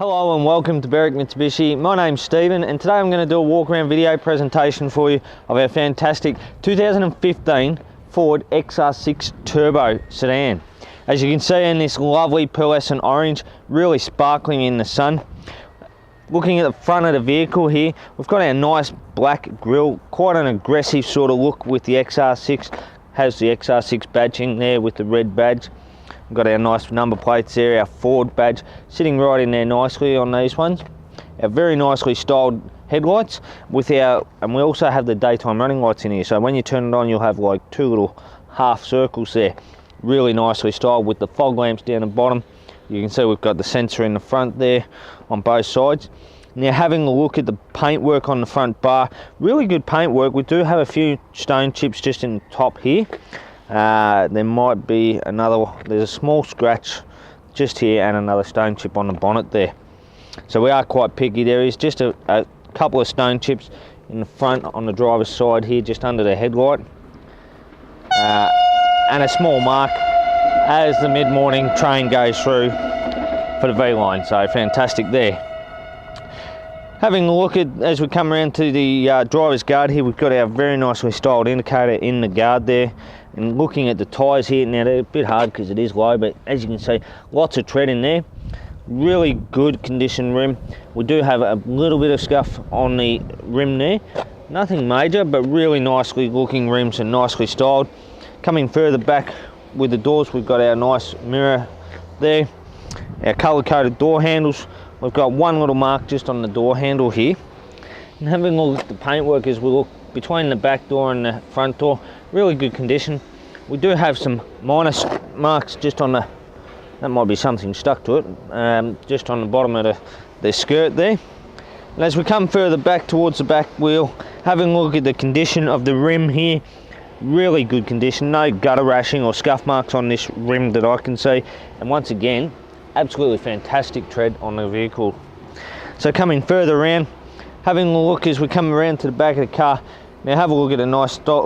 Hello and welcome to Berwick Mitsubishi. My name's Stephen and today I'm going to do a walk around video presentation for you of our fantastic 2015 Ford XR6 Turbo sedan. As you can see in this lovely pearlescent orange, really sparkling in the sun. Looking at the front of the vehicle here, we've got our nice black grille, quite an aggressive sort of look with the XR6. Has the XR6 badging there with the red badge. We've got our nice number plates there, our Ford badge sitting right in there nicely on these ones. Our very nicely styled headlights with our, and we also have the daytime running lights in here, so when you turn it on you'll have like two little half circles there. Really nicely styled with the fog lamps down the bottom. You can see we've got the sensor in the front there on both sides. Now having a look at the paintwork on the front bar, really good paintwork. We do have a few stone chips just in the top here. There might be another, there's a small scratch just here and another stone chip on the bonnet there. So we are quite picky. There is just a couple of stone chips in the front on the driver's side here, just under the headlight. And a small mark as the mid-morning train goes through for the V-line, so fantastic there. Having a look at, as we come around to the driver's guard here, we've got our very nicely styled indicator in the guard there. And looking at the tyres here, now they're a bit hard because it is low, but as you can see, lots of tread in there. Really good condition rim. We do have a little bit of scuff on the rim there. Nothing major, but really nicely looking rims and nicely styled. Coming further back with the doors, we've got our nice mirror there. Our colour-coded door handles. We've got one little mark just on the door handle here. And having a look at the paintwork as we look between the back door and the front door, really good condition. We do have some minor marks just on the, that might be something stuck to it, just on the bottom of the skirt there. And as we come further back towards the back wheel, having a look at the condition of the rim here, really good condition, no gutter rashing or scuff marks on this rim that I can see. And once again, absolutely fantastic tread on the vehicle. So coming further around, having a look as we come around to the back of the car. Now have a look at the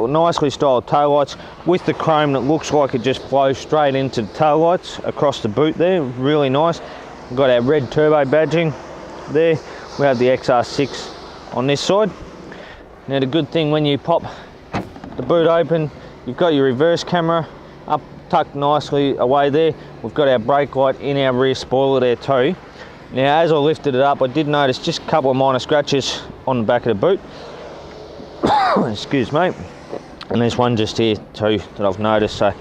nicely styled taillights with the chrome that looks like it just flows straight into the taillights across the boot there. Really nice. We've got our red turbo badging there. We have the XR6 on this side. Now the good thing, when you pop the boot open, you've got your reverse camera up tucked nicely away there. We've got our brake light in our rear spoiler there too. Now as I lifted it up, I did notice just a couple of minor scratches on the back of the boot. Excuse me. And there's one just here too that I've noticed. So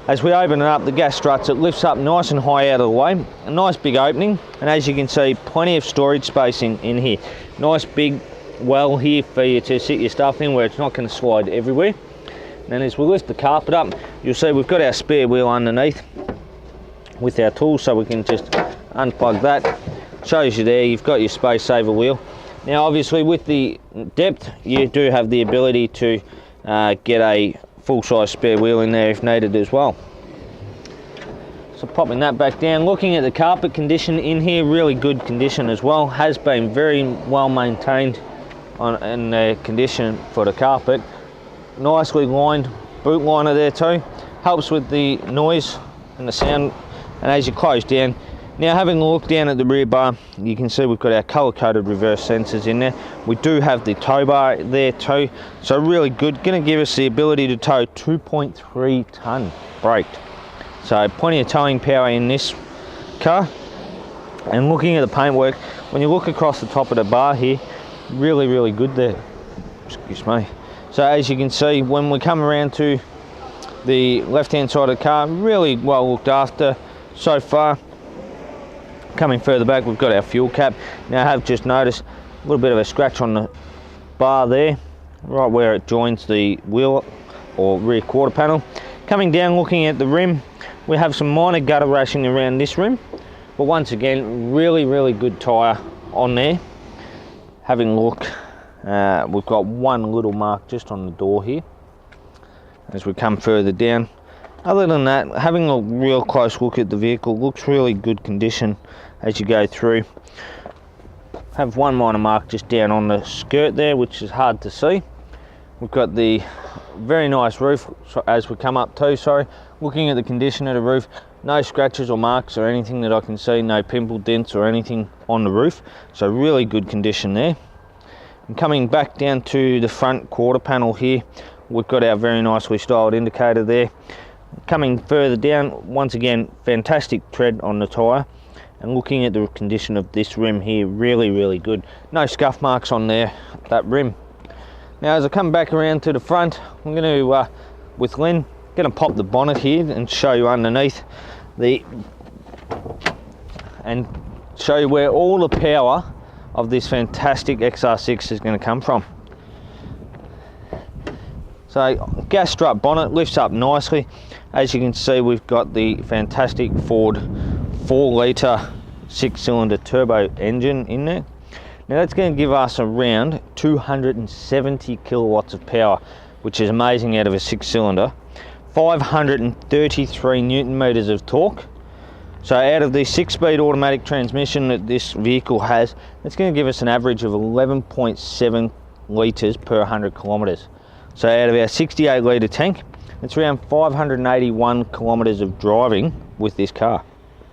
as we open it up, the gas struts, it lifts up nice and high out of the way. A nice big opening, and as you can see, plenty of storage space in here. Nice big well here for you to sit your stuff in where it's not going to slide everywhere. And as we lift the carpet up, you'll see we've got our spare wheel underneath with our tools, so we can just unplug that. Shows you there, you've got your space saver wheel. Now obviously with the depth, you do have the ability to get a full-size spare wheel in there if needed as well. So popping that back down, looking at the carpet condition in here, really good condition as well. Has been very well maintained in the condition for the carpet. Nicely lined boot liner there too. Helps with the noise and the sound. And as you close down, now having a look down at the rear bar, you can see we've got our colour-coded reverse sensors in there. We do have the tow bar there too, so really good. Going to give us the ability to tow 2.3 tonne braked. So plenty of towing power in this car. And looking at the paintwork, when you look across the top of the bar here, really good there. Excuse me. So as you can see, when we come around to the left-hand side of the car, really well looked after so far. Coming further back, we've got our fuel cap. Now I have just noticed a little bit of a scratch on the bar there, right where it joins the wheel or rear quarter panel. Coming down, looking at the rim, we have some minor gutter rashing around this rim, but once again, really good tyre on there. Having a look, we've got one little mark just on the door here as we come further down. Other than that, having a real close look at the vehicle, looks really good condition as you go through. Have one minor mark just down on the skirt there, which is hard to see. We've got the very nice roof as we come up too, sorry. Looking at the condition of the roof, No scratches or marks or anything that I can see, no pimple dents or anything on the roof, so really good condition there. And coming back down to the front quarter panel here, we've got our very nicely styled indicator there. Coming further down, once again, fantastic tread on the tyre. And looking at the condition of this rim here, really good. No scuff marks on there, that rim. Now as I come back around to the front, I'm going to, with Lynn, going to pop the bonnet here and show you underneath and show you where all the power of this fantastic XR6 is going to come from. So gas strut bonnet lifts up nicely. As you can see, we've got the fantastic Ford 4-litre 6-cylinder turbo engine in there. Now that's going to give us around 270 kilowatts of power, which is amazing out of a 6-cylinder. 533 newton meters of torque. So out of the 6-speed automatic transmission that this vehicle has, it's going to give us an average of 11.7 litres per 100 kilometres. So out of our 68 litre tank, it's around 581 kilometres of driving with this car.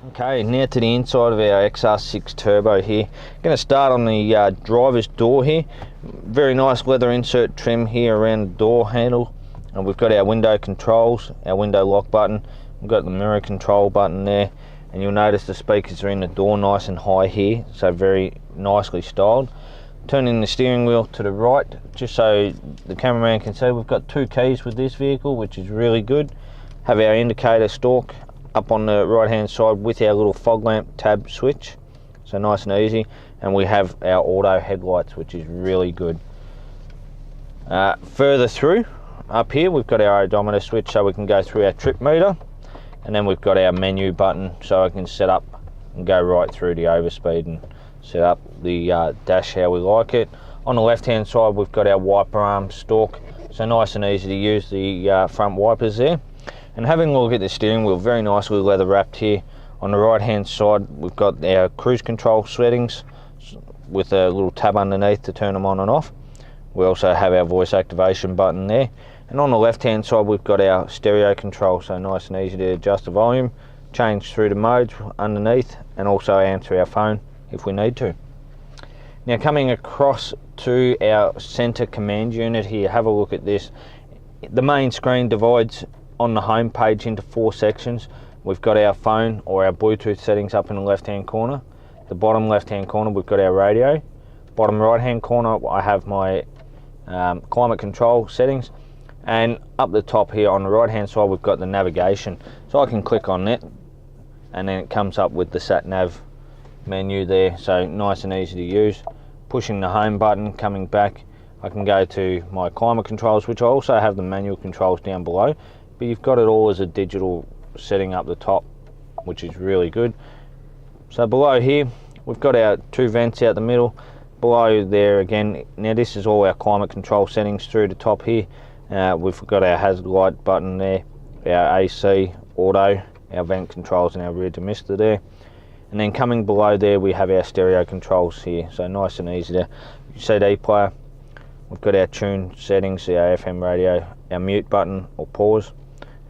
Okay, now to the inside of our XR6 Turbo here. Going to start on the driver's door here. Very nice leather insert trim here around the door handle. And we've got our window controls, our window lock button. We've got the mirror control button there. And you'll notice the speakers are in the door nice and high here, so very nicely styled. Turning the steering wheel to the right, just so the cameraman can see, we've got 2 keys with this vehicle, which is really good. Have our indicator stalk up on the right hand side with our little fog lamp tab switch, so nice and easy. And we have our auto headlights, which is really good. Further through, up here we've got our odometer switch, so we can go through our trip meter. And then we've got our menu button, so I can set up and go right through the overspeed and set up the dash how we like it. On the left hand side we've got our wiper arm stalk, so nice and easy to use the front wipers there. And having a look at the steering wheel, very nicely leather wrapped here. On the right hand side we've got our cruise control settings with a little tab underneath to turn them on and off. We also have our voice activation button there. And on the left hand side we've got our stereo control, so nice and easy to adjust the volume, change through the modes underneath, and also answer our phone if we need to. Now coming across to our center command unit here, have a look at this. The main screen divides on the home page into 4 sections. We've got our phone or our Bluetooth settings up in the left hand corner. The bottom left hand corner we've got our radio. Bottom right hand corner I have my climate control settings. And up the top here on the right hand side we've got the navigation, so I can click on that and then it comes up with the sat nav menu there, so nice and easy to use. Pushing the home button, coming back, I can go to my climate controls, which I also have the manual controls down below, but you've got it all as a digital setting up the top, which is really good. So below here we've got our 2 vents out the middle. Below there again, now this is all our climate control settings through the top here. We've got our hazard light button there, our AC, auto, our vent controls and our rear demister there. And then coming below there we have our stereo controls here, so nice and easy there. CD player, we've got our tune settings, our FM radio, our mute button or pause,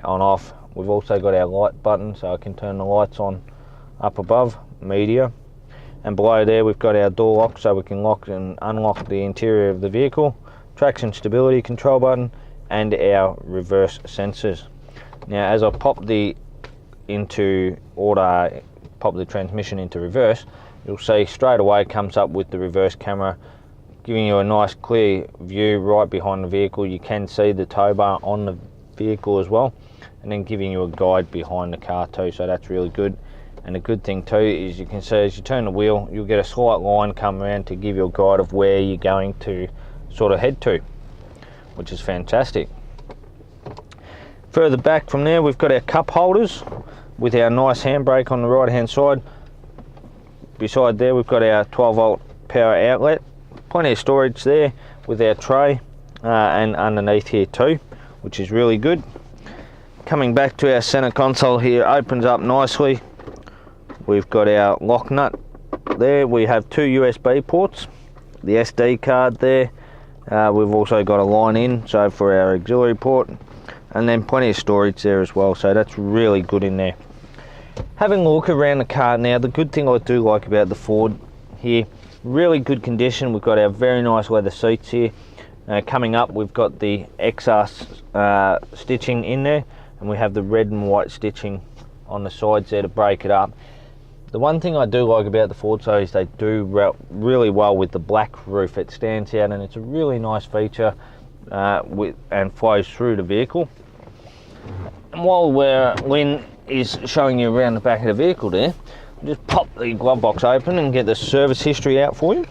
on off. We've also got our light button, so I can turn the lights on up above, media. And below there we've got our door lock, so we can lock and unlock the interior of the vehicle. Traction stability control button and our reverse sensors. Now as I pop the transmission into reverse, you'll see straight away it comes up with the reverse camera, giving you a nice clear view right behind the vehicle. You can see the tow bar on the vehicle as well, and then giving you a guide behind the car too, so that's really good. And the good thing too is you can see as you turn the wheel, you'll get a slight line come around to give you a guide of where you're going to sort of head to, which is fantastic. Further back from there we've got our cup holders with our nice handbrake on the right hand side. Beside there we've got our 12-volt power outlet, plenty of storage there with our tray and underneath here too, which is really good. Coming back to our center console here, opens up nicely. We've got our lock nut there. We have 2 USB ports, the SD card there. We've also got a line in, so for our auxiliary port, and then plenty of storage there as well, so that's really good in there. Having a look around the car now, the good thing I do like about the Ford here, really good condition. We've got our very nice leather seats here. Coming up, we've got the XR stitching in there, and we have the red and white stitching on the sides there to break it up. The one thing I do like about the Ford though is they do really well with the black roof. It stands out and it's a really nice feature and flows through the vehicle. And while Lynn is showing you around the back of the vehicle there, I'll just pop the glove box open and get the service history out for you.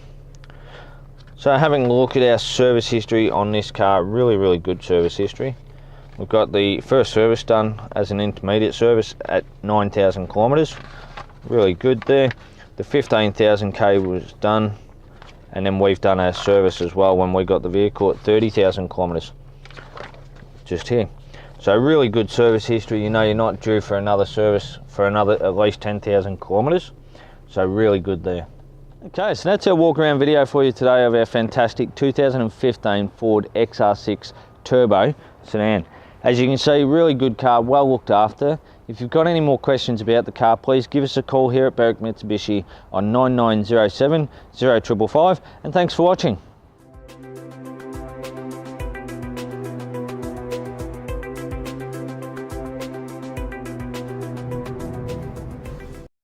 So having a look at our service history on this car, really good service history. We've got the first service done as an intermediate service at 9,000 kilometres. Really good there. The 15,000k was done, and then we've done our service as well when we got the vehicle at 30,000 kilometres. Just here. So really good service history. You know you're not due for another service for another at least 10,000 kilometres. So really good there. Okay, so that's our walk around video for you today of our fantastic 2015 Ford XR6 Turbo sedan. As you can see, really good car, well looked after. If you've got any more questions about the car, please give us a call here at Berwick Mitsubishi on 9907 0555, and thanks for watching.